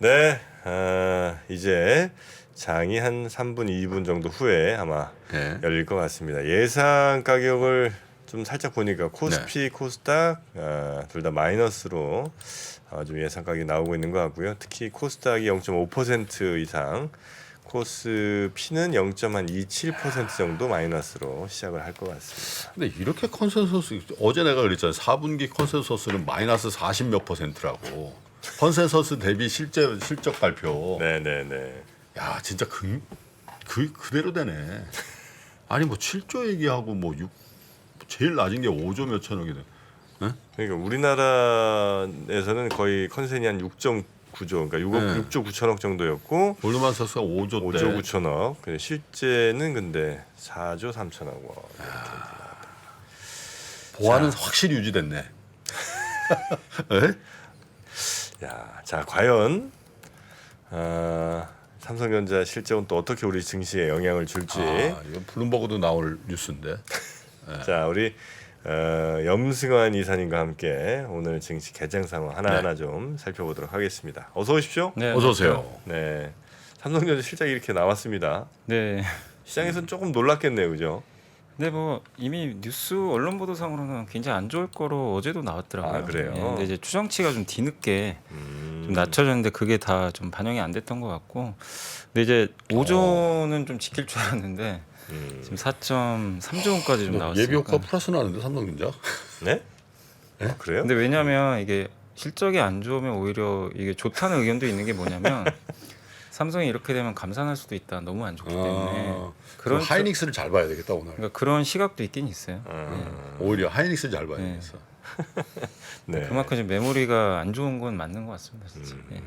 네, 이제 장이 한 3분, 2분 정도 후에 아마 네. 열릴 것 같습니다. 예상 가격을 좀 살짝 보니까 코스피, 코스닥 둘 다 마이너스로 좀 예상 가격이 나오고 있는 것 같고요. 특히 코스닥이 0.5% 이상, 코스피는 0.27% 정도 마이너스로 시작을 할 것 같습니다. 근데 이렇게 컨센서스 어제 내가 그랬잖아요. 4분기 컨센서스는 마이너스 40 몇 %라고. 컨센서스 대비 실적 발표. 네네네. 야 진짜 그대로 되네. 아니 뭐 7조 얘기하고 뭐 제일 낮은 게 5조 몇 천억이네. 그러니까 우리나라에서는 거의 컨센이 한 6.9조, 그러니까 6조 9천억 정도였고 골드만삭스가 5조 5조 9천억. 근데 실제는 근데 4조 3천억. 보안은 확실히 유지됐네. 네? 야, 자 과연 삼성전자 실적은 또 어떻게 우리 증시에 영향을 줄지. 이건 블룸버그도 나올 뉴스인데. 자 우리 염승환 이사님과 함께 오늘 증시 개장 상황 하나하나 좀 살펴보도록 하겠습니다. 어서 오십시오. 네, 어서 오세요. 네, 삼성전자 실적이 이렇게 나왔습니다. 네. 시장에서는 조금 놀랐겠네요, 그죠? 근데 뭐 이미 뉴스 언론 보도상으로는 굉장히 안 좋을 거로 어제도 나왔더라고요. 아, 그래요? 예, 근데 이제 추정치가 좀 뒤늦게 좀 낮춰졌는데 그게 다 좀 반영이 안 됐던 것 같고. 근데 이제 5조는 좀 지킬 줄 알았는데 지금 4.3조 원까지 좀 나왔어요. 예비 효과 플러스 나는데 삼성전자. 네? 그래요? 근데 왜냐면 이게 실적이 안 좋으면 오히려 이게 좋다는 의견도 있는 게 뭐냐면 삼성이 이렇게 되면 감산할 수도 있다. 너무 안 좋기 때문에. 그런 하이닉스를 잘 봐야 되겠다 오늘. 그러니까 그런 시각도 있긴 있어요. 오히려 하이닉스를 잘 봐야 되겠어. 네. 그만큼 지금 메모리가 안 좋은 건 맞는 것 같습니다. 진짜. 예.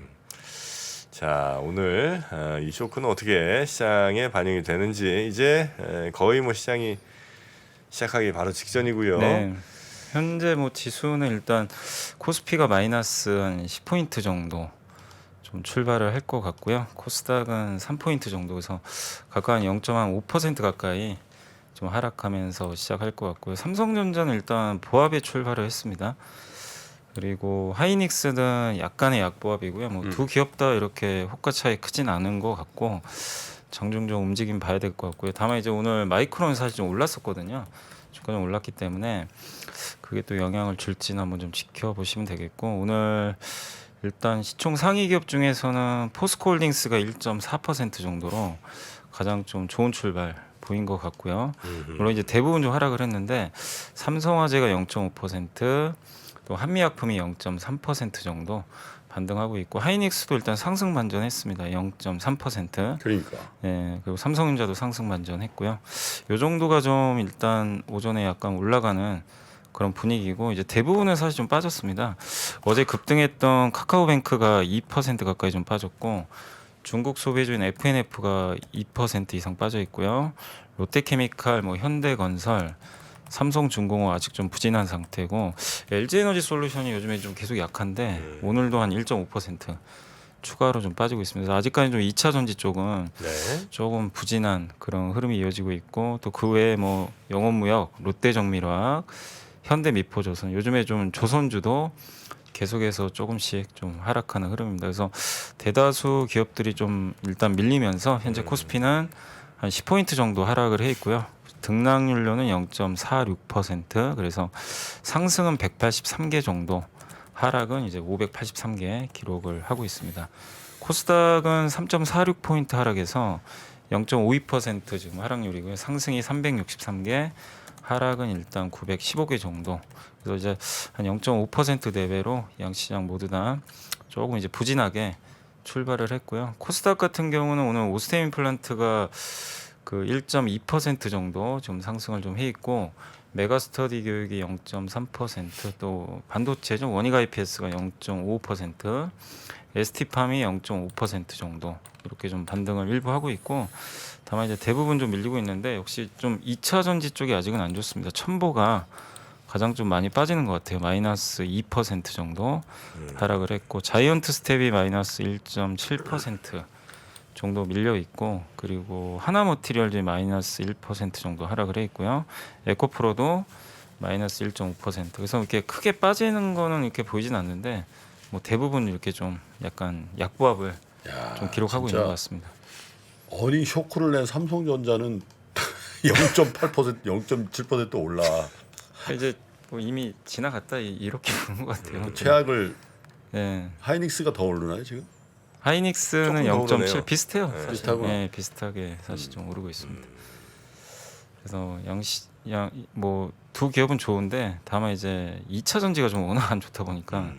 자 오늘 이 쇼크는 어떻게 시장에 반영이 되는지 이제 거의 뭐 시장이 시작하기 바로 직전이고요. 네. 현재 뭐 지수는 일단 코스피가 마이너스 한 10포인트 정도 좀 출발을 할 것 같고요. 코스닥은 3포인트 정도에서 각각 한 0.5% 가까이 좀 하락하면서 시작할 것 같고요. 삼성전자는 일단 보합에 출발을 했습니다. 그리고 하이닉스는 약간의 약보합이고요. 뭐 두 기업 다 이렇게 호가 차이 크진 않은 것 같고 장중 좀 움직임 봐야 될 것 같고요. 다만 이제 오늘 마이크론 사실 좀 올랐었거든요. 주가 좀 올랐기 때문에 그게 또 영향을 줄지는 한번 좀 지켜보시면 되겠고 오늘 일단 시총 상위 기업 중에서는 포스코홀딩스가 1.4% 정도로 가장 좀 좋은 출발 보인 것 같고요. 물론 이제 대부분 좀 하락을 했는데 삼성화재가 0.5%, 또 한미약품이 0.3% 정도 반등하고 있고 하이닉스도 일단 상승 반전했습니다. 0.3%. 그러니까. 예, 그리고 삼성전자도 상승 반전했고요. 요 정도가 좀 일단 오전에 약간 올라가는 그런 분위기고 이제 대부분은 사실 좀 빠졌습니다. 어제 급등했던 카카오뱅크가 2% 가까이 좀 빠졌고 중국 소비주인 FNF가 2% 이상 빠져 있고요. 롯데케미칼, 뭐 현대건설, 삼성중공업 아직 좀 부진한 상태고 LG에너지솔루션이 요즘에 좀 계속 약한데 오늘도 한 1.5% 추가로 좀 빠지고 있습니다. 아직까지 좀 2차 전지 쪽은 조금 부진한 그런 흐름이 이어지고 있고 또 그 외에 뭐 영업무역, 롯데정밀화학, 현대미포조선 요즘에 좀 조선주도 계속해서 조금씩 좀 하락하는 흐름입니다. 그래서 대다수 기업들이 좀 일단 밀리면서 현재 코스피는 한 10포인트 정도 하락을 해 있고요. 등락률로는 0.46%. 그래서 상승은 183개 정도, 하락은 이제 583개 기록을 하고 있습니다. 코스닥은 3.46포인트 하락해서 0.52% 지금 하락률이고요. 상승이 363개, 하락은 일단 915개 정도. 그래서 이제 한 0.5% 내외로 양시장 모두 다 조금 이제 부진하게 출발을 했고요. 코스닥 같은 경우는 오늘 오스템 임플란트가 그 1.2% 정도 좀 상승을 좀 해 있고 메가스터디 교육이 0.3%, 또 반도체죠. 원익 IPS가 0.5%, ST팜이 0.5% 정도 이렇게 좀 반등을 일부 하고 있고 다만 이제 대부분 좀 밀리고 있는데 역시 좀 2차 전지 쪽이 아직은 안 좋습니다. 첨보가 가장 좀 많이 빠지는 것 같아요. 마이너스 2% 정도 하락을 했고 자이언트 스텝이 마이너스 1.7% 정도 밀려 있고 그리고 하나머티리얼이 마이너스 1% 정도 하락을 해 있고요. 에코프로도 마이너스 1.5%. 그래서 이렇게 크게 빠지는 거는 이렇게 보이진 않는데 뭐 대부분 이렇게 좀 약간 약보합을 야, 좀 기록하고 진짜 있는 것 같습니다. 어닝 쇼크를 낸 삼성전자는 0.8%, 0.7% 올라. 이제 뭐 이미 지나갔다 이렇게 보는 것 같아요. 최악을 네. 하이닉스가 더 오르나요 지금? 하이닉스는 조금 더 0.7 오르네요. 비슷해요. 네. 사실. 비슷하구나. 네, 비슷하게 사실 좀 오르고 있습니다. 그래서 뭐두 기업은 좋은데 다만 이제 2차 전지가 좀 워낙 안 좋다 보니까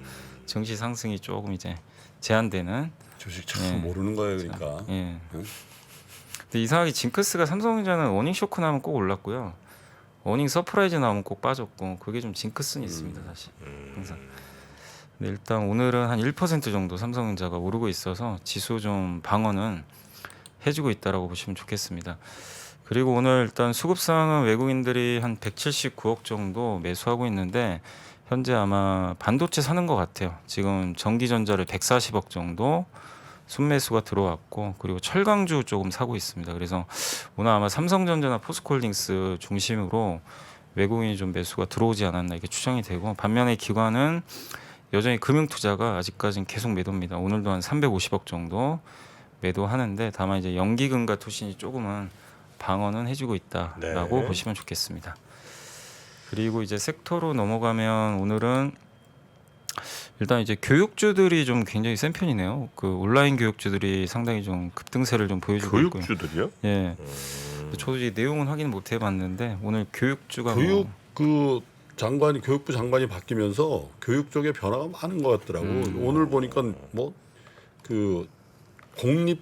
증시 상승이 조금 이제 제한되는. 주식 참 네. 모르는 거예요 그러니까. 예. 응? 근데 이상하게 징크스가 삼성전자는 어닝 쇼크 나면 꼭 올랐고요. 어닝 서프라이즈 나오면 꼭 빠졌고 그게 좀 징크스는 있습니다 사실 항상. 근데 일단 오늘은 한 1% 정도 삼성전자가 오르고 있어서 지수 좀 방어는 해주고 있다라고 보시면 좋겠습니다. 그리고 오늘 일단 수급상은 외국인들이 한 179억 정도 매수하고 있는데 현재 아마 반도체 사는 것 같아요. 지금 전기전자를 140억 정도 순매수가 들어왔고 그리고 철강주 조금 사고 있습니다. 그래서 오늘 아마 삼성전자나 포스코홀딩스 중심으로 외국인이 좀 매수가 들어오지 않았나 이렇게 추정이 되고 반면에 기관은 여전히 금융투자가 아직까지는 계속 매도입니다. 오늘도 한 350억 정도 매도하는데 다만 이제 연기금과 투신이 조금은 방어는 해주고 있다라고 네. 보시면 좋겠습니다. 그리고 이제 섹터로 넘어가면 오늘은 일단 이제 교육주들이 좀 굉장히 센 편이네요. 그 온라인 교육주들이 상당히 좀 급등세를 좀 보여주고 있고요. 교육주들이요? 예. 저도 이제 내용은 확인 못 해봤는데 오늘 교육주가 교육 뭐, 그 장관이 교육부 장관이 바뀌면서 교육 쪽에 변화가 많은 것 같더라고. 오늘 보니까 뭐 그 공립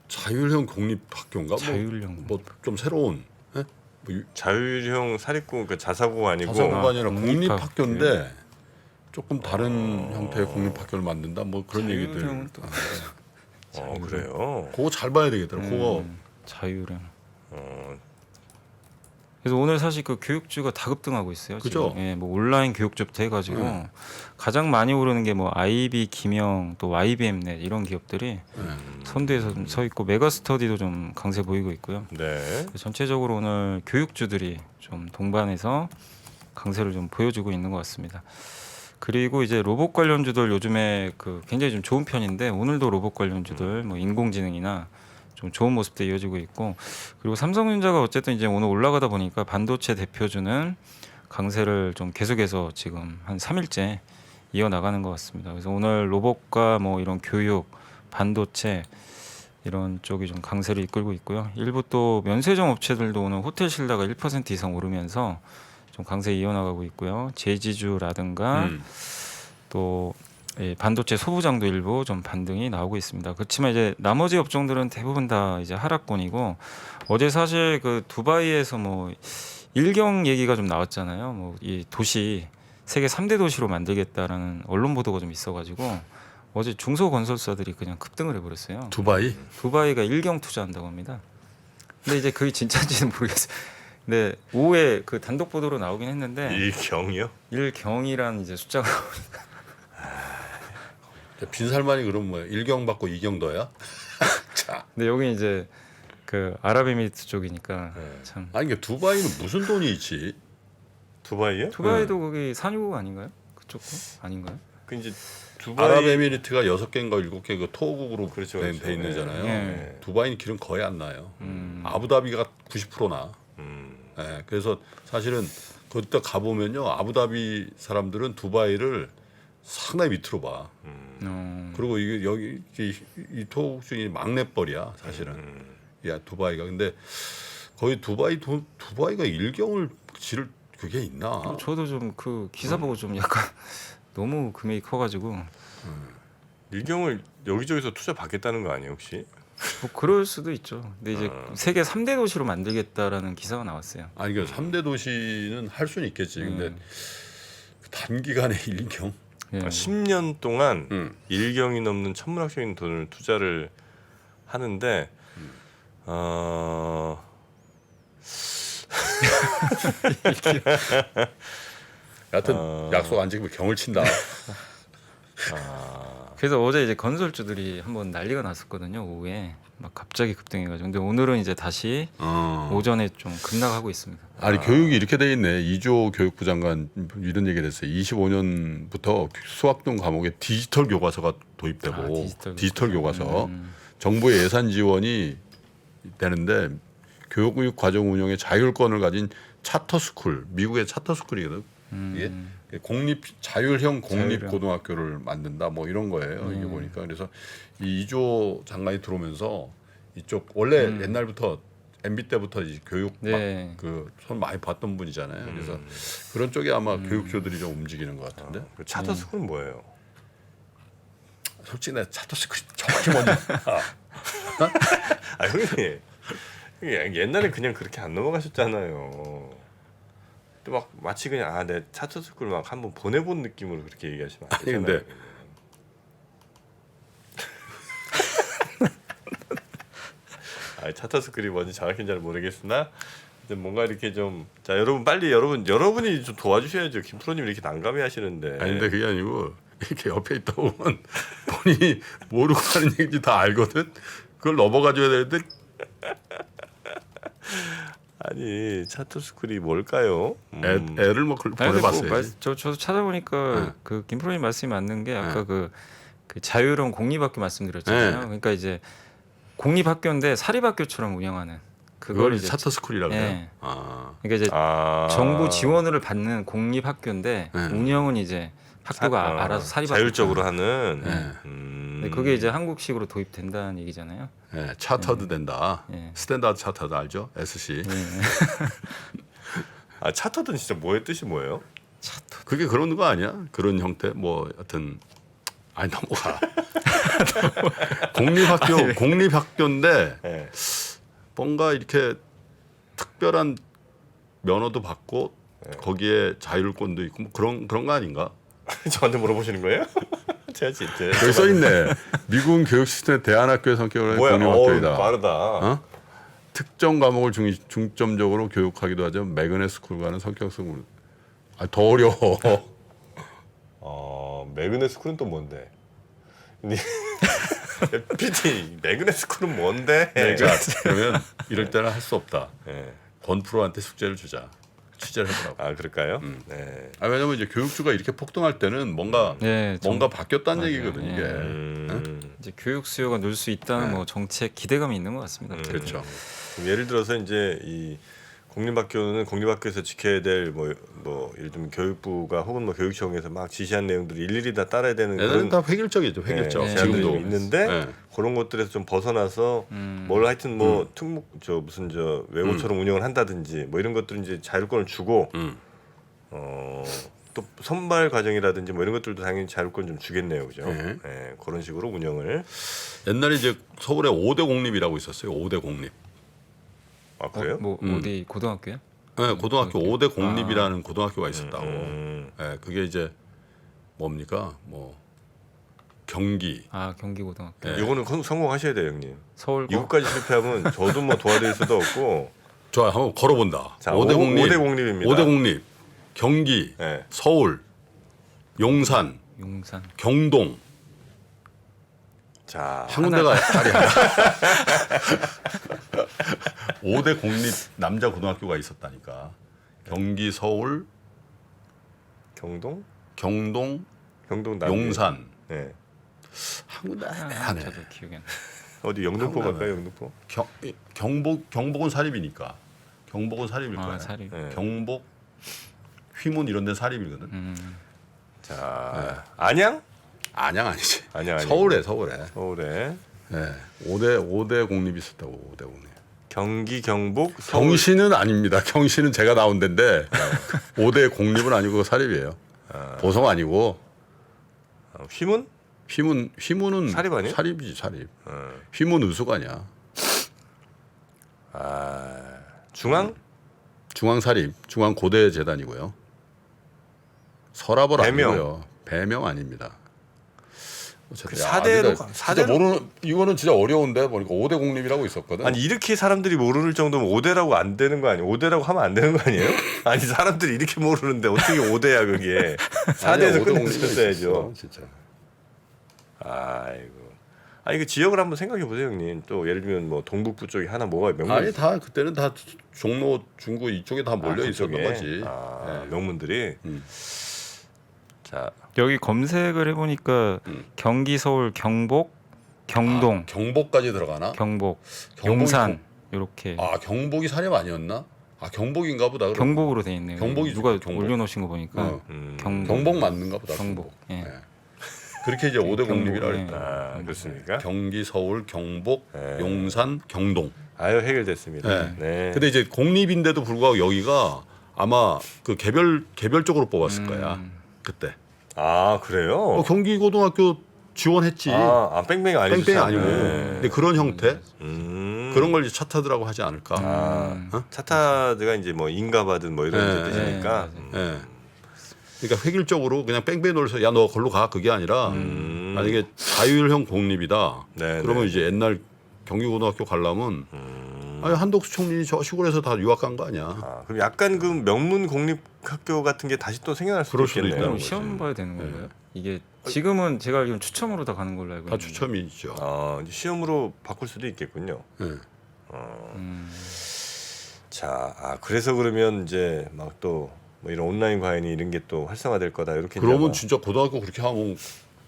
자율형 공립학교인가 자율형 뭐 좀 새로운 예? 뭐 자율형 사립고 그 자사고가 아니고 자사고가 아니라 공립학교. 공립학교인데 조금 다른 형태의 공립학교를 만든다 뭐 그런 얘기들. 자율형은 또 그래요. 그거 잘 봐야 되겠더라. 그거 자율형. 어, 그래서 오늘 사실 그 교육주가 다 급등하고 있어요. 그죠? 지금. 예, 뭐 온라인 교육주부터 해가지고 가장 많이 오르는 게 뭐 IB, 김영, 또 YBM넷 이런 기업들이 선두에서 좀서 있고 메가스터디도 좀 강세 보이고 있고요. 네. 전체적으로 오늘 교육주들이 좀 동반해서 강세를 좀 보여주고 있는 것 같습니다. 그리고 이제 로봇 관련주들 요즘에 그 굉장히 좀 좋은 편인데 오늘도 로봇 관련주들 뭐 인공지능이나 좀 좋은 모습도 이어지고 있고 그리고 삼성전자가 어쨌든 이제 오늘 올라가다 보니까 반도체 대표주는 강세를 좀 계속해서 지금 한 3일째 이어나가는 것 같습니다. 그래서 오늘 로봇과 뭐 이런 교육, 반도체 이런 쪽이 좀 강세를 이끌고 있고요. 일부 또 면세점 업체들도 오늘 호텔 신라가 1% 이상 오르면서 좀 강세 이어나가고 있고요. 제지주라든가 또 반도체 소부장도 일부 좀 반등이 나오고 있습니다. 그렇지만 이제 나머지 업종들은 대부분 다 이제 하락권이고 어제 사실 그 두바이에서 뭐 일경 얘기가 좀 나왔잖아요. 뭐 이 도시 세계 3대 도시로 만들겠다라는 언론 보도가 좀 있어가지고 어제 중소건설사들이 그냥 급등을 해버렸어요. 두바이 두바이가 일경 투자한다고 합니다. 근데 이제 그게 진짜인지는 모르겠어요. 근데 오후에 그 단독 보도로 나오긴 했는데 일경이요? 일경이라는 이제 숫자가 빈살만이 그럼 뭐야? 1경 받고 2경 더야? 자. 근데 여기 이제 그 아랍에미리트 쪽이니까 참 아니 이게 두바이는 무슨 돈이 있지? 두바이요? 두바이도 거기 산유국 아닌가요? 그쪽도 아닌가요? 그 이제 두바이 아랍에미리트가 6개인가 7개 그 토호국으로 그렇죠, 돼, 그렇죠. 돼 있는잖아요. 네. 두바이는 길은 거의 안 나요. 아부다비가 90%나. 예, 그래서 사실은 그때 가 보면요, 아부다비 사람들은 두바이를 상당히 밑으로 봐. 그리고 이게 여기 이 토호국 중에 막내뻘이야, 사실은. 야, 두바이가. 근데 거의 두바이가 일경을 지를 그게 있나? 저도 좀 그 기사 보고 좀 약간 너무 금액이 커가지고 일경을 여기저기서 투자 받겠다는 거 아니에요 혹시? 뭐 그럴 수도 있죠. 근데 이제 세계 3대 도시로 만들겠다라는 기사가 나왔어요. 아니 그 3대 도시는 할 수는 있겠지. 근데 그 단기간에 일경 예. 10년 동안 일경이 넘는 천문학적인 돈을 투자를 하는데 여하튼 약속 안 지키면 경을 친다. 그래서 어제 이제 건설주들이 한번 난리가 났었거든요. 오후에 막 갑자기 급등해가지고. 근데 오늘은 이제 다시 오전에 좀 급락하고 있습니다. 아니 교육이 이렇게 돼 있네. 이조 교육부 장관 이런 얘기를 했어요. 25년부터 수학등 과목에 디지털 교과서가 도입되고 디지털 교과서 정부의 예산 지원이 되는데 교육 과정 운영의 자율권을 가진 차터스쿨, 미국의 차터스쿨이거든. 이게 공립 자율형 공립 고등학교를 만든다 뭐 이런 거예요. 이게 보니까 그래서 이 이조 장관이 들어오면서 이쪽 원래 옛날부터 MB 때부터 이 교육 네. 그 손 많이 봤던 분이잖아요. 그래서 그런 쪽에 아마 교육조들이 좀 움직이는 것 같은데. 그 차터스쿨은 뭐예요? 솔직히 내가 차터스쿨이 정확히 뭔지 아 형님 옛날에 그냥 그렇게 안 넘어가셨잖아요. 또 막 마치 그냥 내 차터스쿨 막 한번 보내본 느낌으로 그렇게 얘기하시면 안 아니, 되잖아요. 근데 차터스쿨이 뭔지 정확히는 잘 모르겠으나 근데 뭔가 이렇게 좀 자 여러분 빨리 여러분이 좀 도와주셔야죠. 김프로님 이렇게 난감해 하시는데. 아니 근데 그게 아니고 이렇게 옆에 있다 보면 본인이 모르고 하는 얘기인지 다 알거든. 그걸 넘어가줘야 되는데 아니 차터스쿨이 뭘까요? 애를 뭐 보내봤어야지. 저도 찾아보니까 그 김프로님 말씀이 맞는 게 아까 그 자유로운 공립학교 말씀드렸잖아요. 그러니까 이제 공립학교인데 사립학교처럼 운영하는 그걸 이제 차터스쿨이라고 해요. 네. 아. 그러니까 이제 정부 지원을 받는 공립학교인데 운영은 이제 학교가 알아서 사립학교 자율적으로 하는. 근데 그게 이제 한국식으로 도입된다는 얘기잖아요. 네, 차터드 된다. 네. 스탠다드 차터드 알죠? SC. 차터든 진짜 뭐의 뜻이 뭐예요? 그게 그런 거 아니야? 그런 형태 뭐 하여튼 아니 넘어가. 공립학교인데 네. 뭔가 이렇게 특별한 면허도 받고 거기에 자율권도 있고 뭐 그런 거 아닌가? 저한테 물어보시는 거예요? 제가 진짜 여기 써 있네. 미국 교육 시스템의 대안학교의 성격을 뭐야? 공립학교이다. 빠르다. 어? 특정 과목을 중점적으로 교육하기도 하죠. 매그넷 스쿨과는 성격성을 더 어려워. 매그넷 스쿨은 또 뭔데? PD 매그넷 스쿨은 뭔데? 자, 그러면 이럴 때는 할 수 없다. 네. 권프로한테 숙제를 주자. 취재를 해보라고. 그럴까요? 네. 왜냐면 이제 교육주가 이렇게 폭등할 때는 뭔가 바뀌었다는 맞아요. 얘기거든 이게. 이제 교육 수요가 늘 수 있다는 뭐 정책 기대감이 있는 것 같습니다. 그렇죠. 예를 들어서 이제 이 공립학교는 공립학교에서 지켜야 될 뭐 예를 들면 교육부가 혹은 뭐 교육청에서 막 지시한 내용들을 일일이 다 따라야 되는 얘는 다 획일적이죠. 획일적. 제한들이 지금도 있는데 그런 것들에서 좀 벗어나서 뭘 하여튼 뭐 특목 무슨 외고처럼 운영을 한다든지 뭐 이런 것들은 이제 자율권을 주고 또 선발 과정이라든지 뭐 이런 것들도 당연히 자율권 좀 주겠네요, 그죠? 네, 그런 식으로 운영을. 옛날에 이제 서울에 5대 공립이라고 있었어요. 5대 공립. 그래요? 뭐 어디 고등학교요? 네, 고등학교 5대 공립이라는 고등학교가 있었다고. 네, 그게 이제 뭡니까? 뭐 경기. 경기 고등학교. 이거는 성공하셔야 돼요, 형님. 서울 이거까지 실패하면 저도 뭐 도와드릴 수도 없고. 좋아요. 한번 걸어본다. 자, 5대 공립. 5대 공립입니다. 5대 공립. 경기, 네. 서울, 용산, 경동. 자, 한 군데가 아니야. 5대 공립 남자 고등학교가 있었다니까. 경기, 서울, 경동, 경동, 용산. 네. 한 군데 하네. 저도 기억이 안 나. 어디 영등포 갈까요? 영등포? 경복은 사립이니까. 경복은 사립일 거야. 사립. 네. 경복, 휘문 이런 데 사립이거든. 자, 안양? 안양 아니지. 안양 아니고. 서울에. 네. 5대 공립이 있었다고. 5대 공립. 경기, 경북, 서울. 경시는 아닙니다. 경시는 제가 나온 데인데 5대 공립은 아니고 사립이에요. 보성 아니고. 휘문? 휘문은 사립 아니에요? 사립이지 사립. 휘문 의수가 아니야. 중앙? 중앙 사립, 중앙 고대 재단이고요. 서라벌 배명. 아니고요. 배명 아닙니다. 그 사대로 진짜 모르는 이거는 진짜 어려운데 보니까 5대 공립이라고 있었거든. 아니 이렇게 사람들이 모를 정도면 5대라고 안 되는 거 아니에요? 5대라고 하면 안 되는 거 아니에요? 아니 사람들이 이렇게 모르는데 어떻게 5대야 그게? 4대에서 끝냈었어야죠. 진짜. 아이고. 아니 그 지역을 한번 생각해 보세요, 형님. 또 예를 들면 뭐 동북부 쪽에 하나 뭐가 명문 아니 다 그때는 다 종로 중구 이쪽에 다 몰려 있었던 그쪽에? 거지. 예. 명문들이. 음. 자, 여기 검색을 해보니까 경기, 서울, 경복, 경동, 아, 경복까지 들어가나? 경복, 경복이 용산 이렇게 아 경복이 사념 아니었나? 아 경복인가 보다. 그럼. 경복으로 돼 있네요. 경복이죠, 누가 경복. 올려놓으신 거 보니까 어. 경복. 경복 맞는가 보다. 경복. 예. 예. 그렇게 이제 5대 공립이라 경복, 그랬다. 그렇습니까? 경기, 서울, 경복, 네. 용산, 경동. 아유 해결됐습니다. 네. 네. 근데 이제 공립인데도 불구하고 여기가 아마 그 개별적으로 뽑았을 거야. 그때. 아 그래요? 경기고등학교 지원했지. 뺑뺑이 아니죠. 뺑뺑이 아니고. 네. 근데 그런 형태 그런 걸 이제 차타드라고 하지 않을까. 어? 차타드가 이제 뭐 인가받은 뭐 이런 네. 뜻이니까. 예. 그러니까 획일적으로 그냥 뺑뺑이 놀려서 야 너 걸로 가 그게 아니라 만약에 자율형 공립이다. 네, 그러면 네. 이제 옛날 경기고등학교 가려면 아니 한덕수 총리이 저 시골에서 다 유학 간 거 아니야. 그럼 약간 그 명문 공립학교 같은 게 다시 또 생겨날 수도 그럴 수도 있겠네요. 그럼 있다는 시험 봐야 되는 건가요? 이게 지금은 제가 알기로는 추첨으로 다 가는 걸로 알고 다 있는데. 추첨이죠. 이제 시험으로 바꿀 수도 있겠군요. 예. 자, 그래서 그러면 이제 막 또 뭐 이런 온라인 과외니 이런 게 또 활성화될 거다 이렇게. 그러면 이제 진짜 고등학교 그렇게 하면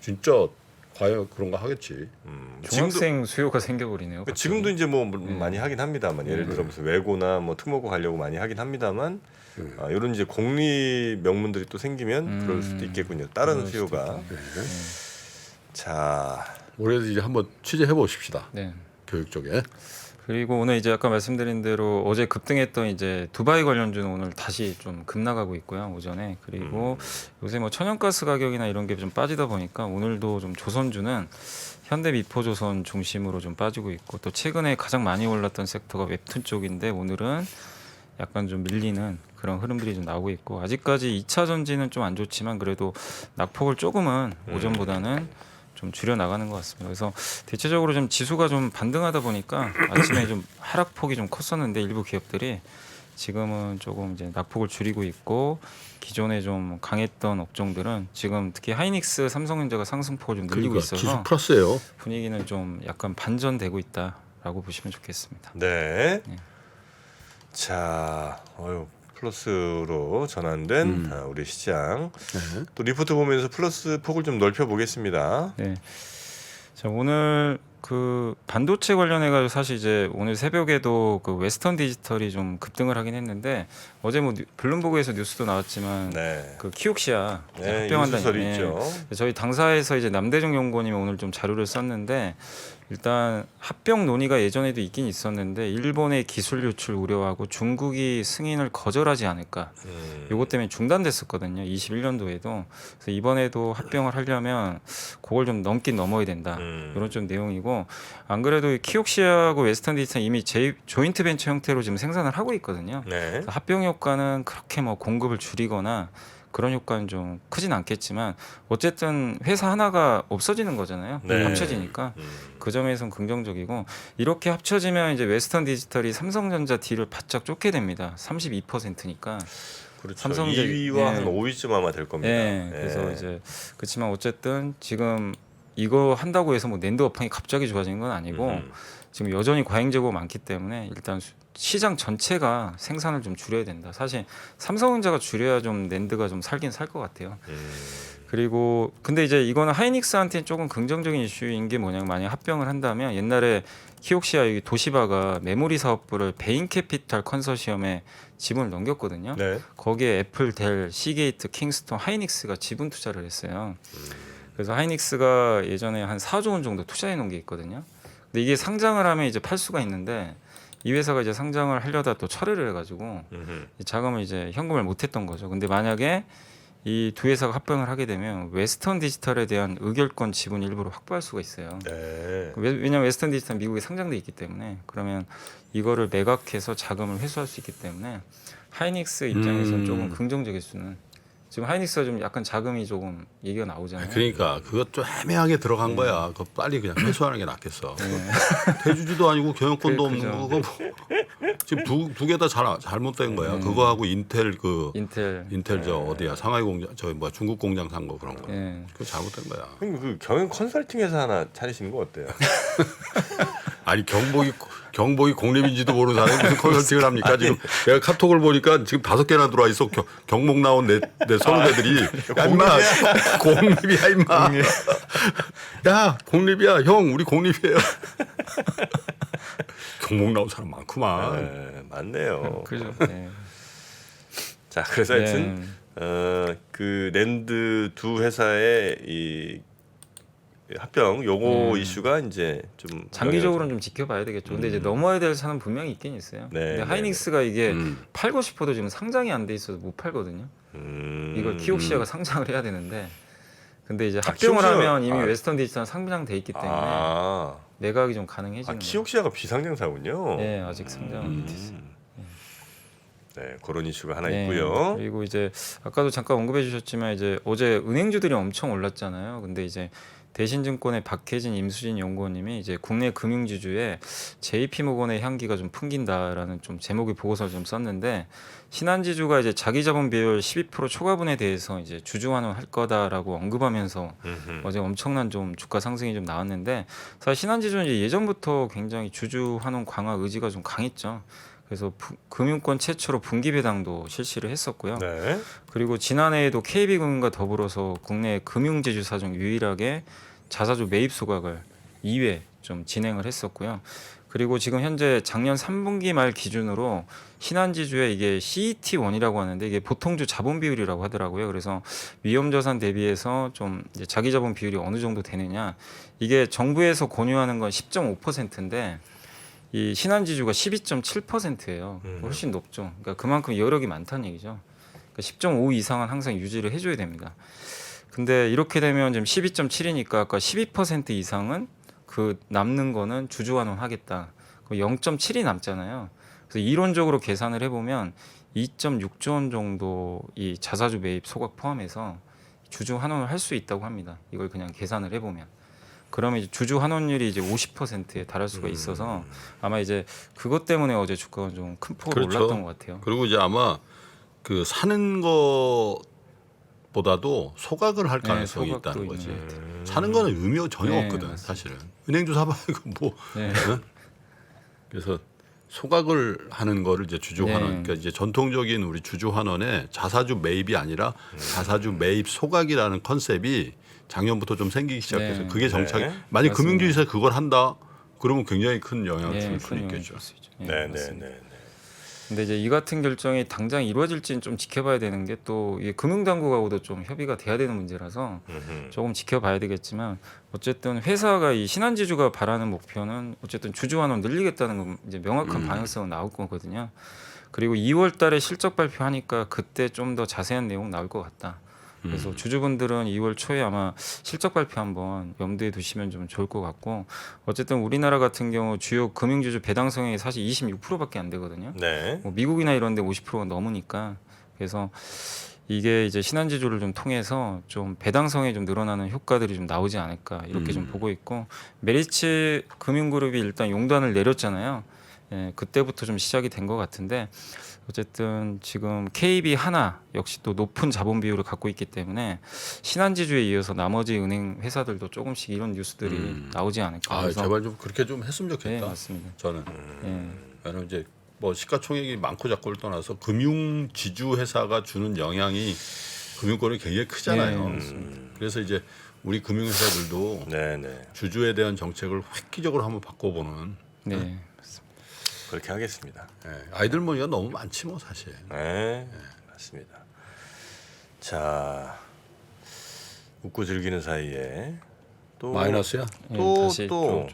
진짜 과연 그런 거 하겠지. 중학생 수요가 생겨버리네요. 그러니까 지금도 이제 뭐 많이 하긴 합니다만 예를 들어 무슨 외고나 뭐 특목고 가려고 많이 하긴 합니다만 이런 이제 공립 명문들이 또 생기면 그럴 수도 있겠군요. 다른 그럴 수도 수요가. 네. 자, 올해도 이제 한번 취재해 보십시다. 네. 교육 쪽에. 그리고 오늘 이제 아까 말씀드린 대로 어제 급등했던 이제 두바이 관련주는 오늘 다시 좀 급나가고 있고요 오전에. 그리고 요새 뭐 천연가스 가격이나 이런 게 좀 빠지다 보니까 오늘도 좀 조선주는 현대미포조선 중심으로 좀 빠지고 있고, 또 최근에 가장 많이 올랐던 섹터가 웹툰 쪽인데 오늘은 약간 좀 밀리는 그런 흐름들이 좀 나오고 있고, 아직까지 2차 전지는 좀 안 좋지만 그래도 낙폭을 조금은 오전보다는 좀 줄여 나가는 것 같습니다. 그래서 대체적으로 좀 지수가 좀 반등하다 보니까 아침에 좀 하락폭이 좀 컸었는데 일부 기업들이 지금은 조금 이제 낙폭을 줄이고 있고, 기존에 좀 강했던 업종들은 지금 특히 하이닉스, 삼성전자가 상승폭을 좀 늘리고 그러니까 있어서 지수 플러스예요. 분위기는 좀 약간 반전되고 있다라고 보시면 좋겠습니다. 네. 네. 자, 플러스로 전환된 우리 시장. 또 리포트 보면서 플러스 폭을 좀 넓혀 보겠습니다. 네. 자, 오늘 그 반도체 관련해 가지고 사실 이제 오늘 새벽에도 그 웨스턴 디지털이 좀 급등을 하긴 했는데, 어제 뭐 블룸버그에서 뉴스도 나왔지만 네. 그 키옥시아 네, 합병한다는 인수설이 있죠. 저희 당사에서 이제 남대중 연구원님이 오늘 좀 자료를 썼는데, 일단 합병 논의가 예전에도 있긴 있었는데 일본의 기술 유출 우려하고 중국이 승인을 거절하지 않을까, 요것 때문에 중단됐었거든요 21년도에도. 그래서 이번에도 합병을 하려면 그걸 좀 넘긴 넘어야 된다, 이런 좀 내용이고, 안 그래도 키옥시아하고 웨스턴 디지털 이미 조인트 벤처 형태로 지금 생산을 하고 있거든요. 네. 그래서 합병 효과는 그렇게 뭐 공급을 줄이거나 그런 효과는 좀 크진 않겠지만 어쨌든 회사 하나가 없어지는 거잖아요. 네. 합쳐지니까 그 점에서는 긍정적이고, 이렇게 합쳐지면 이제 웨스턴 디지털이 삼성전자 뒤를 바짝 쫓게 됩니다. 32%니까. 그렇죠. 삼성전자 2위와 한 5위쯤 아마 될 겁니다. 네. 그래서 이제 그렇지만 어쨌든 지금 이거 한다고 해서 뭐 낸드 업황이 갑자기 좋아지는 건 아니고 지금 여전히 과잉 재고가 많기 때문에 일단 시장 전체가 생산을 좀 줄여야 된다. 사실 삼성전자가 줄여야 좀 낸드가 좀 살긴 살 것 같아요. 그리고 근데 이제 이거는 하이닉스한테는 조금 긍정적인 이슈인 게 뭐냐면, 만약 합병을 한다면 옛날에 키옥시아 여기 도시바가 메모리 사업부를 베인캐피탈 컨소시엄에 지분을 넘겼거든요. 네. 거기에 애플, 델, 시게이트, 킹스톤, 하이닉스가 지분 투자를 했어요. 그래서 하이닉스가 예전에 한 4조 원 정도 투자해 놓은 게 있거든요. 근데 이게 상장을 하면 이제 팔 수가 있는데 이 회사가 이제 상장을 하려다 또 철회를 해가지고 이 자금을 이제 현금을 못했던 거죠. 근데 만약에 이 두 회사가 합병을 하게 되면 웨스턴 디지털에 대한 의결권 지분 일부를 확보할 수가 있어요. 네. 왜냐하면 웨스턴 디지털 미국에 상장돼 있기 때문에, 그러면 이거를 매각해서 자금을 회수할 수 있기 때문에 하이닉스 입장에서는 조금 긍정적일 수는. 지금 하이닉스가 좀 약간 자금이 조금 얘기가 나오잖아요. 그러니까 그것 좀 애매하게 들어간 거야. 그거 빨리 그냥 회수하는 게 낫겠어. 대주주도 아니고 경영권도 없는 그죠. 거고 뭐. 지금 두 개 다 잘못된 거야. 그거하고 인텔 인텔 저 어디야 상하이 공장 저 뭐야 중국 공장 산 거 그런 거. 그거 잘못된 거야. 형님 그 경영 컨설팅 회사 하나 차리시는 거 어때요? 아니 경복이 공립인지도 모르는 사람이 무슨 컨설팅을 합니까? 지금 내가 카톡을 보니까 지금 5개나 들어와 있어. 경복 나온 내 선후배들이 야 임마 공립이야 임마. 야 공립이야 형 우리 공립이에요. 경복 나온 사람 많구만. 네, 맞네요. 그죠. 네. 자, 그래서 하여튼 네. 그 랜드 두 회사의 이 합병 요거 이슈가 이제 좀 장기적으로는 좀 지켜봐야 되겠죠. 근데 이제 넘어야 될 산은 분명히 있긴 있어요. 네, 근데 네, 하이닉스가 이게 팔고 싶어도 지금 상장이 안 돼 있어서 못 팔거든요. 이걸 키옥시아가 상장을 해야 되는데, 근데 이제 합병을 키옥시아- 하면 이미 웨스턴 디지털은 상장돼 있기 때문에 매각이 좀 가능해지는 거예요. 키옥시아가 비상장사군요. 네, 아직 상장은 못했어요. 네, 그런 이슈가 하나 네, 있고요. 그리고 이제 아까도 잠깐 언급해 주셨지만 이제 어제 은행주들이 엄청 올랐잖아요. 근데 이제 대신증권의 박혜진, 임수진 연구원님이 이제 국내 금융지주에 JP모건의 향기가 좀 풍긴다라는 좀 제목의 보고서를 좀 썼는데, 신한지주가 이제 자기자본 비율 12% 초과분에 대해서 이제 주주환원할 거다라고 언급하면서 어제 엄청난 좀 주가 상승이 좀 나왔는데, 사실 신한지주는 이제 예전부터 굉장히 주주환원 강화 의지가 좀 강했죠. 그래서 금융권 최초로 분기 배당도 실시를 했었고요. 네. 그리고 지난해에도 KB금융과 더불어서 국내 금융지주사 중 유일하게 자사주 매입 소각을 2회 좀 진행을 했었고요. 그리고 지금 현재 작년 3분기 말 기준으로 신한지주의 이게 CET1이라고 하는데 이게 보통주 자본 비율이라고 하더라고요. 그래서 위험자산 대비해서 좀 이제 자기 자본 비율이 어느 정도 되느냐, 이게 정부에서 권유하는 건 10.5%인데 이 신한지주가 12.7%예요. 훨씬 높죠. 그러니까 그만큼 여력이 많다는 얘기죠. 그러니까 10.5 이상은 항상 유지를 해줘야 됩니다. 근데 이렇게 되면 지금 12.7이니까 아까 12% 이상은 그 남는 거는 주주환원 하겠다. 0.7이 남잖아요. 그래서 이론적으로 계산을 해보면 2.6조 원 정도 이 자사주 매입 소각 포함해서 주주 환원을 할 수 있다고 합니다. 이걸 그냥 계산을 해보면. 그러면 이제 주주 환원율이 이제 50%에 달할 수가 있어서 아마 이제 그것 때문에 어제 주가가 좀 큰 폭으로 그렇죠. 올랐던 것 같아요. 그리고 이제 아마 그 사는 것보다도 소각을 할 가능성이 소각도 있다는 거지. 있는 것 같아요. 사는 거는 의미 전혀 네, 없거든 맞습니다. 사실은. 은행주 사봐 이거 뭐. 네. 응? 그래서 소각을 하는 거를 이제 주주환원, 네. 그러니까 이제 전통적인 우리 주주환원에 자사주 매입이 아니라 자사주 매입 소각이라는 컨셉이 작년부터 좀 생기기 시작해서 네. 그게 정착이. 네. 만약 맞습니다. 금융주에서 그걸 한다, 그러면 굉장히 큰 영향을 줄 수 큰 영향을 있겠죠. 줄 수 있죠. 네, 네, 맞습니다. 네. 근데 이제 이 같은 결정이 당장 이루어질지는 좀 지켜봐야 되는 게 또 이게 금융당국하고도 좀 협의가 돼야 되는 문제라서 조금 지켜봐야 되겠지만, 어쨌든 회사가 이 신한지주가 바라는 목표는 어쨌든 주주환원 늘리겠다는 건 이제 명확한 방향성은 나올 거거든요. 그리고 2월달에 실적 발표하니까 그때 좀 더 자세한 내용 나올 것 같다. 그래서 주주분들은 2월 초에 아마 실적 발표 한번 염두에 두시면 좀 좋을 것 같고, 어쨌든 우리나라 같은 경우 주요 금융주주 배당 성향이 사실 26%밖에 안 되거든요. 네. 뭐 미국이나 이런 데 50%가 넘으니까, 그래서 이게 이제 신한지주를 좀 통해서 좀 배당성이 좀 늘어나는 효과들이 좀 나오지 않을까 이렇게 좀 보고 있고, 메리츠 금융그룹이 일단 용단을 내렸잖아요. 예, 그때부터 좀 시작이 된 것 같은데, 어쨌든 지금 KB 하나 역시 또 높은 자본 비율을 갖고 있기 때문에 신한지주에 이어서 나머지 은행 회사들도 조금씩 이런 뉴스들이 나오지 않을까. 아, 그래서 제발 좀 그렇게 좀 했으면 네, 좋겠다. 맞습니다. 저는. 예. 왜냐면 이제 뭐 시가총액이 많고 작고를 떠나서 금융 지주 회사가 주는 영향이 금융권이 굉장히 크잖아요. 네, 그래서 이제 우리 금융 회사들도 네, 네. 주주에 대한 정책을 획기적으로 한번 바꿔보는. 네, 맞습니다. 그렇게 하겠습니다. 아이들 머리가 너무 많지 뭐 사실. 네, 맞습니다. 자, 웃고 즐기는 사이에 또 마이너스야? 예, 또, 다시 또.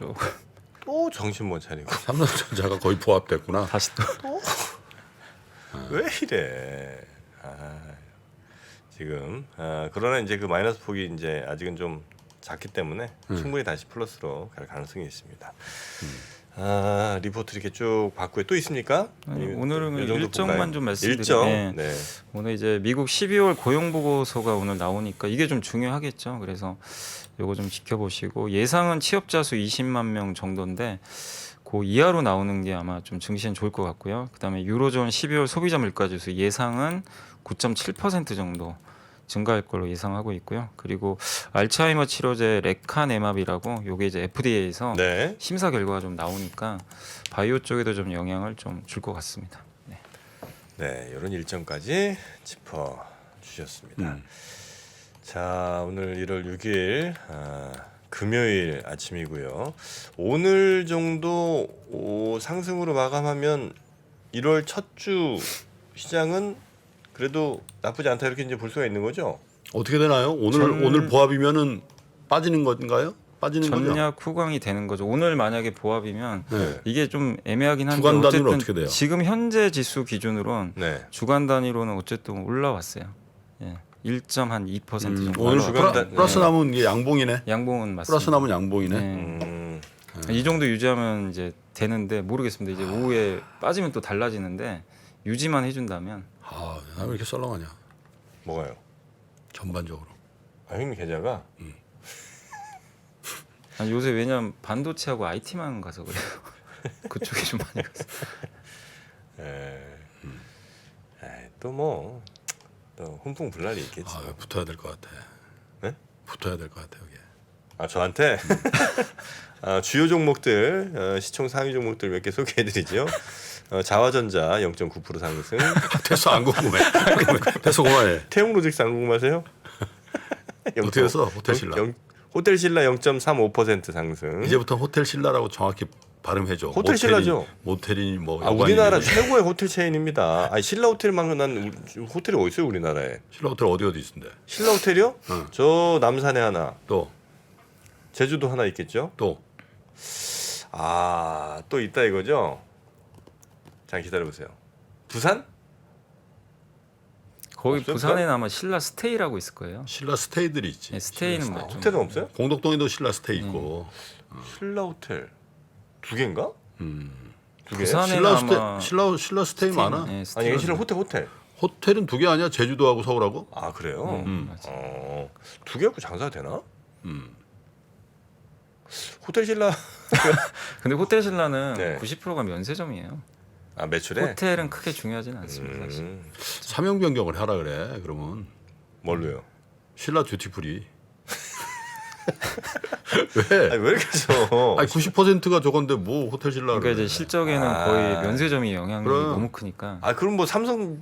또 정신 못 차리고 삼성전자가 거의 부합됐구나. 다시 또 왜 이래? 지금 그러나 이제 그 마이너스 폭이 이제 아직은 좀 작기 때문에 충분히 다시 플러스로 갈 가능성이 있습니다. 리포트 이렇게 쭉 봤고요. 또 있습니까? 오늘은 이 정도 일정만 볼까요? 좀 말씀드릴게요. 일정. 네. 네. 오늘 이제 미국 12월 고용 보고서가 오늘 나오니까 이게 좀 중요하겠죠. 그래서 요거 좀 지켜보시고, 예상은 취업자 수 20만 명 정도인데 그 이하로 나오는 게 아마 좀 증시엔 좋을 것 같고요. 그다음에 유로존 12월 소비자 물가지수 예상은 9.7% 정도 증가할 걸로 예상하고 있고요. 그리고 알츠하이머 치료제 레카네마비라고 요게 이제 FDA에서 네. 심사 결과가 좀 나오니까 바이오 쪽에도 좀 영향을 좀 줄 것 같습니다. 네. 네, 이런 일정까지 짚어 주셨습니다. 자, 오늘 1월 6일 금요일 아침이고요. 오늘 정도 상승으로 마감하면 1월 첫 주 시장은 그래도 나쁘지 않다 이렇게 이제 볼 수가 있는 거죠. 어떻게 되나요? 오늘 보합이면은 빠지는 건가요? 빠지는 거죠? 전략 후광이 되는 거죠. 오늘 만약에 보합이면 네. 이게 좀 애매하긴 한데 주간 단위는 어쨌든 어떻게 돼요? 지금 현재 지수 기준으로는 네. 주간 단위로는 어쨌든 올라왔어요. 예. 1.2% 정도 오늘 주간 올라왔고 단- 플러스 남은 게 양봉이네. 양봉은 맞습니다. 플러스 남은 양봉이네. 네. 이 정도 유지하면 이제 되는데 모르겠습니다. 이제 오후에 빠지면 또 달라지는데 유지만 해준다면 아, 나 왜 이렇게 썰렁하냐? 뭐가요? 전반적으로. 아, 형님 계좌가 아니, 요새 왜냐면 반도체하고 IT만 가서 그래요. 그쪽에 좀 많이 가서. 또뭐 또 훈풍불날이 있겠지. 아, 왜 붙어야 될 것 같아. 네? 붙어야 될 것 같아 여기. 아, 저한테 주요 종목들 시총 상위 종목들 몇 개 소개해드리죠. 자화전자 0.9% 상승. 됐어 안 궁금해. 됐어 그만해. 태용로직스 안 궁금하세요? 어떻게 했어? 호텔 신라. 호텔 신라 0.35% 상승. 이제부터 호텔 신라라고 정확히 발음해줘. 호텔 신라죠. 모텔이 뭐. 아, 우리나라 최고의 호텔 체인입니다. 아니, 신라 호텔만큼 난 호텔이 어디 있어요 우리나라에? 신라 호텔 어디 있는데? 신라 호텔이요? 응. 저 남산에 하나, 또. 제주도 하나 있겠죠? 아, 또 있다 이거죠? 자, 기다려보세요. 부산? 거기 없어요? 부산에는 아마 신라 스테이라고 있을 거예요. 신라 스테이들이 있지. 네, 스테이는 신라 뭐 좀- 호텔은 없어요? 공덕동에도 신라 스테이 있고. 신라 호텔 두 개인가? 두 개? 부산에는 신라 스테이 아마 신라 스테이 많아. 네, 아니, 스테이. 이게 신라 호텔. 호텔은 두 개 아니야? 제주도하고 서울하고? 아, 그래요? 맞아. 두 개 갖고 장사가 되나? 음. 호텔 신라 근데 호텔 신라는 네. 90%가 면세점이에요. 아, 매출에? 호텔은 크게 중요하지는 않습니다. 사실. 사명 변경을 하라 그래. 그러면 뭘로요? 신라 듀티프리. 왜? 아니, 왜 이렇게 써? 아니 90%가 저건데 뭐 호텔 신라 그러니까 그래. 이제 실적에는 아. 거의 면세점이 영향이 그럼. 너무 크니까. 아, 그럼 뭐 삼성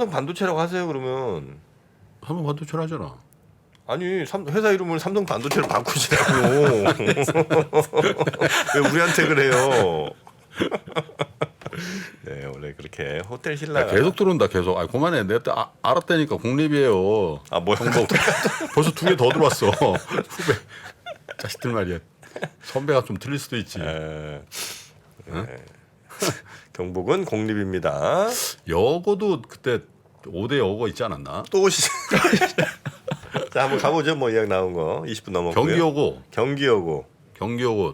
반도체라고 하세요 그러면. 한번 반도체 하잖아. 아니, 회사 이름을 삼성 반도체로 바꾸시라고. 왜 우리한테 그래요? 네, 원래 그렇게 호텔 신라. 야, 계속 들어온다 계속. 아 그만해. 내가 알았다니까 공립이에요. 아, 뭐야? 정보 벌써 두 개 더 들어왔어. 후배 자식들 말이야. 선배가 좀 틀릴 수도 있지. 네. 경북은 공립입니다. 여고도 그때 5대 여고 있지 않았나? 또 오시죠. 자, 한번 가보죠. 뭐 이야기 나온 거 20분 넘었고요. 경기여고, 경기여고.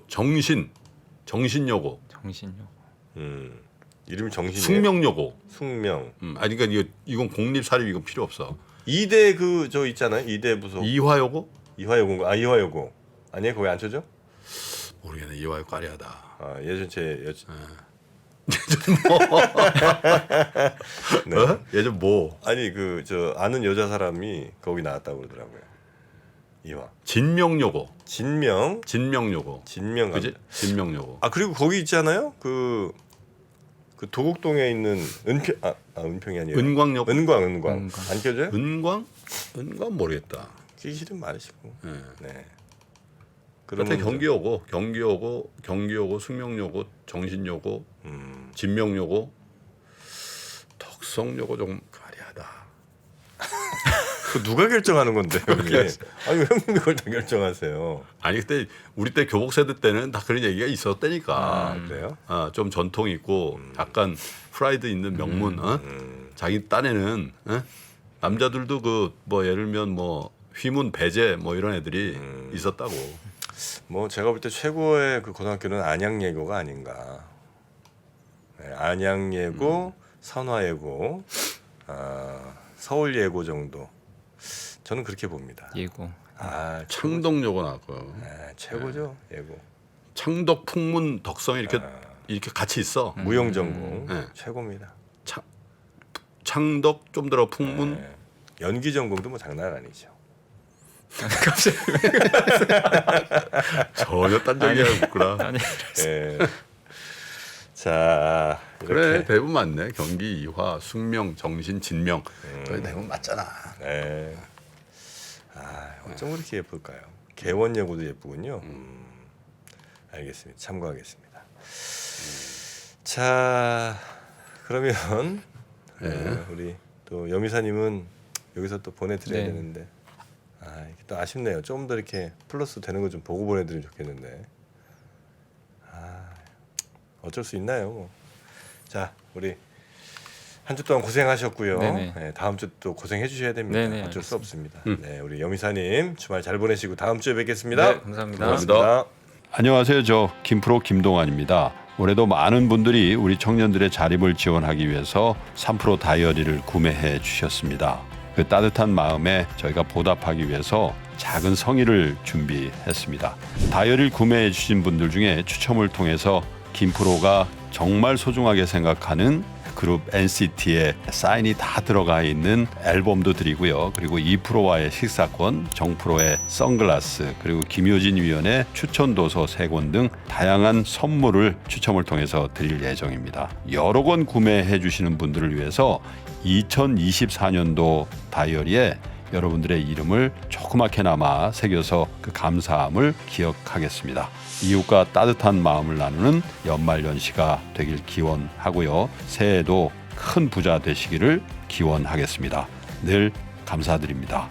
정신여고, 정신요. 이름이 정신이에요. 숙명여고. 숙명. 아니 그러니까 이건 공립 사립 이거 필요 없어. 이대 그 저 있잖아요. 이대 부속. 이화여고? 이화여고. 아, 이화여고. 아니에요? 거기 안 쳐져? 모르겠네. 이화여고 까리하다. 아, 예전 제 네. 어? 예전 뭐? 아니 그 저 아는 여자 사람이 거기 나왔다고 그러더라고요. 이화. 진명여고. 진명. 진명여고. 그지? 진명여고. 아, 그리고 거기 있잖아요. 그 도곡동에 있는 은평이 아니에요. 은광여고. 은광. 은광. 안 껴져요? 은광 모르겠다. 끼기 싫으면 말으시고. 네. 네. 그때 경기여고, 숙명여고, 정신여고, 진명여고, 덕성여고 좀 까리하다. 그 누가 결정하는 건데 형님? 아니, 왜 형님이 그걸 다 결정하세요? 아니 그때 우리 때 교복 세대 때는 다 그런 얘기가 있었다니까. 아, 그래요? 좀 전통 있고 약간 프라이드 있는 명문. 자기 딴에는 남자들도 그 뭐 예를 들면 뭐 휘문 배제 뭐 이런 애들이 있었다고. 뭐 제가 볼 때 최고의 그 고등학교는 안양예고가 아닌가. 네, 안양예고, 선화예고, 서울예고 정도. 저는 그렇게 봅니다. 예고. 아, 창덕여고 나왔고 최고죠, 예고. 창덕 풍문 덕성 이렇게 이렇게 같이 있어. 무용전공 네. 최고입니다. 창덕 좀 들어 풍문. 네. 연기 전공도 뭐 장난 아니죠. 전혀 딴 적이 없구나. 아니 예. 자, 그래 이렇게. 대부분 맞네. 경기, 이화, 숙명, 정신, 진명. 거의 대부분 맞잖아. 네. 아, 어쩜 그렇게 예쁠까요? 개원여고도 예쁘군요. 알겠습니다. 참고하겠습니다. 자, 그러면 우리 또 여미사님은 여기서 또 보내드려야 네. 되는데 이게 또 아쉽네요. 좀 더 이렇게 플러스 되는 거 좀 보고 보내드리면 좋겠는데 어쩔 수 있나요? 뭐. 자, 우리 한 주 동안 고생하셨고요. 네네. 네, 다음 주 또 고생해 주셔야 됩니다. 네네, 어쩔 수 알겠습니다. 없습니다. 네, 우리 여미사님 주말 잘 보내시고 다음 주에 뵙겠습니다. 네, 감사합니다. 고맙습니다. 안녕하세요. 저 김프로 김동환입니다. 올해도 많은 분들이 우리 청년들의 자립을 지원하기 위해서 3프로 다이어리를 구매해 주셨습니다. 그 따뜻한 마음에 저희가 보답하기 위해서 작은 성의를 준비했습니다. 다이어리를 구매해 주신 분들 중에 추첨을 통해서 김프로가 정말 소중하게 생각하는 그룹 NCT의 사인이 다 들어가 있는 앨범도 드리고요. 그리고 2프로와의 식사권, 정프로의 선글라스, 그리고 김효진 위원의 추천 도서 3권 등 다양한 선물을 추첨을 통해서 드릴 예정입니다. 여러 권 구매해 주시는 분들을 위해서 2024년도 다이어리에 여러분들의 이름을 조그맣게나마 새겨서 그 감사함을 기억하겠습니다. 이웃과 따뜻한 마음을 나누는 연말연시가 되길 기원하고요. 새해에도 큰 부자 되시기를 기원하겠습니다. 늘 감사드립니다.